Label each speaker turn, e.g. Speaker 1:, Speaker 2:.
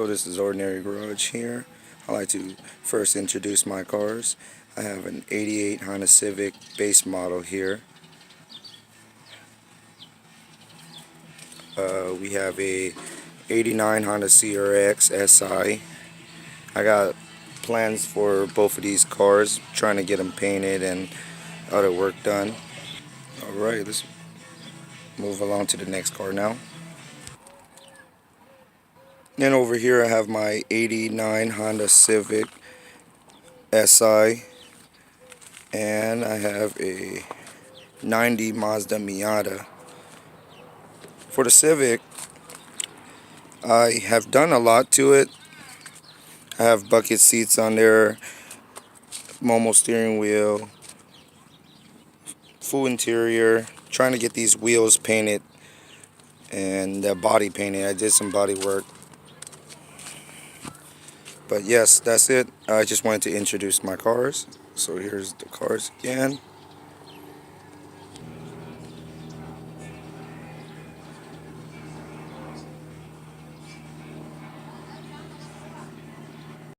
Speaker 1: this is Ordinary Garage here. I'd like to first introduce my cars. I have an 88 Honda Civic base model here. We have a 89 Honda CRX SI. I got plans for both of these cars, trying to get them painted and other work done. Alright, let's move along to the next car now. Then over here I have my 89 Honda Civic SI, and I have a 90 Mazda Miata. For the Civic, I have done a lot to it. I have bucket seats on there, Momo steering wheel, full interior, trying to get these wheels painted and the body painted. I did some body work. But yes, that's it. I just wanted to introduce my cars. So here's the cars again.